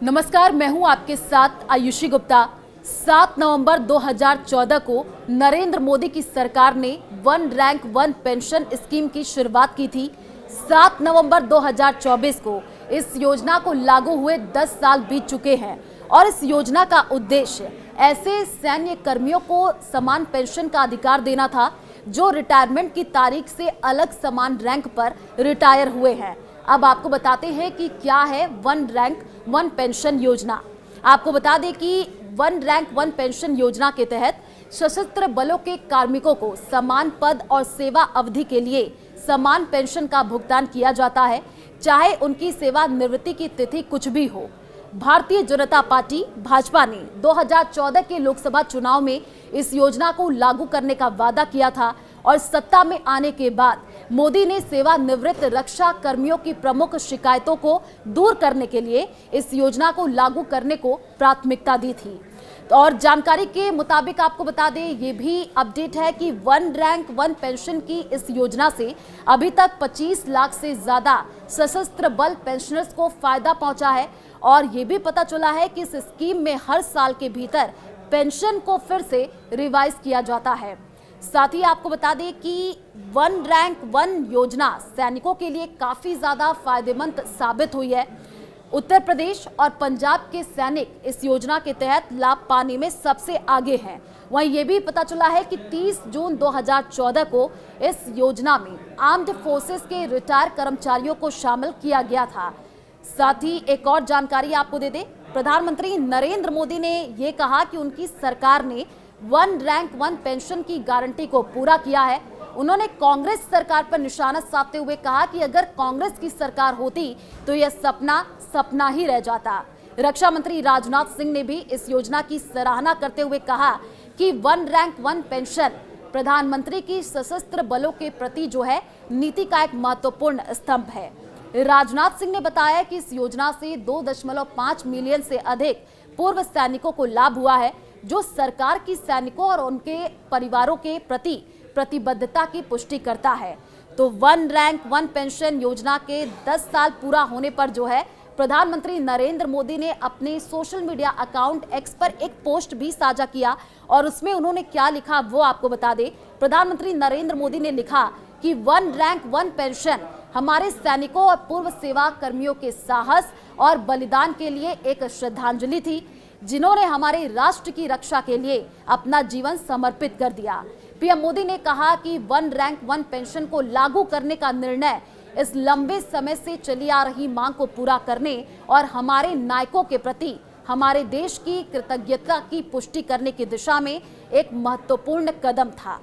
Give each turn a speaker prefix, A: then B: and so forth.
A: नमस्कार, मैं हूं आपके साथ आयुषी गुप्ता। 7 नवंबर 2014 को नरेंद्र मोदी की सरकार ने one rank one pension scheme की शुरुआत की थी। 7 नवंबर 2024 को इस योजना को लागू हुए 10 साल बीत चुके हैं और इस योजना का उद्देश्य ऐसे सैन्य कर्मियों को समान पेंशन का अधिकार देना था जो रिटायरमेंट की तारीख से अलग समान रैंक पर रिटायर हुए हैं। अब आपको बताते हैं कि क्या है वन रैंक वन पेंशन योजना। आपको बता दें कि वन रैंक वन पेंशन योजना के तहत सशस्त्र बलों के कार्मिकों को समान पद और सेवा अवधि के लिए समान पेंशन का भुगतान किया जाता है, चाहे उनकी सेवानिवृत्ति की तिथि कुछ भी हो। भारतीय जनता पार्टी भाजपा ने 2014 के लोकसभा चुनाव में इस योजना को लागू करने का वादा किया था और सत्ता में आने के बाद मोदी ने सेवानिवृत्त रक्षा कर्मियों की प्रमुख शिकायतों को दूर करने के लिए इस योजना को लागू करने को प्राथमिकता दी थी। और जानकारी के मुताबिक आपको बता दें, ये भी अपडेट है कि वन रैंक वन पेंशन की इस योजना से अभी तक 25 लाख से ज्यादा सशस्त्र बल पेंशनर्स को फायदा पहुंचा है और ये भी पता चला है कि इस स्कीम में हर साल के भीतर पेंशन को फिर से रिवाइज किया जाता है। साथ ही आपको बता दें कि वन रैंक वन योजना सैनिकों के लिए काफी ज्यादा फायदेमंद साबित हुई है। उत्तर प्रदेश और पंजाब के सैनिक इस योजना के तहत लाभ पाने में सबसे आगे हैं। वहीं ये भी पता चला है कि 30 जून 2014 को इस योजना में आर्म्ड फोर्सेस के रिटायर कर्मचारियों को शामिल किया गया था। साथ ही एक और जानकारी आपको दे दें, प्रधानमंत्री नरेंद्र मोदी ने ये कहा कि उनकी सरकार ने वन रैंक वन पेंशन की गारंटी को पूरा किया है। उन्होंने कांग्रेस सरकार पर निशाना साधते हुए कहा कि अगर कांग्रेस की सरकार होती तो यह सपना सपना ही रह जाता। रक्षा मंत्री राजनाथ सिंह ने भी इस योजना की सराहना करते हुए कहा कि वन रैंक वन पेंशन प्रधानमंत्री की सशस्त्र बलों के प्रति जो है नीति का एक महत्वपूर्ण स्तंभ है। राजनाथ सिंह ने बताया कि इस योजना से 2.5 मिलियन से अधिक पूर्व सैनिकों को लाभ हुआ है, जो सरकार की सैनिकों और उनके परिवारों के प्रति प्रतिबद्धता की पुष्टि करता है। तो वन रैंक वन पेंशन योजना के 10 साल पूरा होने पर जो है प्रधानमंत्री नरेंद्र मोदी ने अपने सोशल मीडिया अकाउंट एक्स पर एक पोस्ट भी साझा किया और उसमें उन्होंने क्या लिखा वो आपको बता दें। प्रधानमंत्री नरेंद्र मोदी ने लिखा कि वन रैंक वन पेंशन हमारे सैनिकों और पूर्व सेवा कर्मियों के साहस और बलिदान के लिए एक श्रद्धांजलि थी, जिन्होंने हमारे राष्ट्र की रक्षा के लिए अपना जीवन समर्पित कर दिया। पीएम मोदी ने कहा कि वन रैंक वन पेंशन को लागू करने का निर्णय इस लंबे समय से चली आ रही मांग को पूरा करने और हमारे नायकों के प्रति हमारे देश की कृतज्ञता की पुष्टि करने की दिशा में एक महत्वपूर्ण कदम था।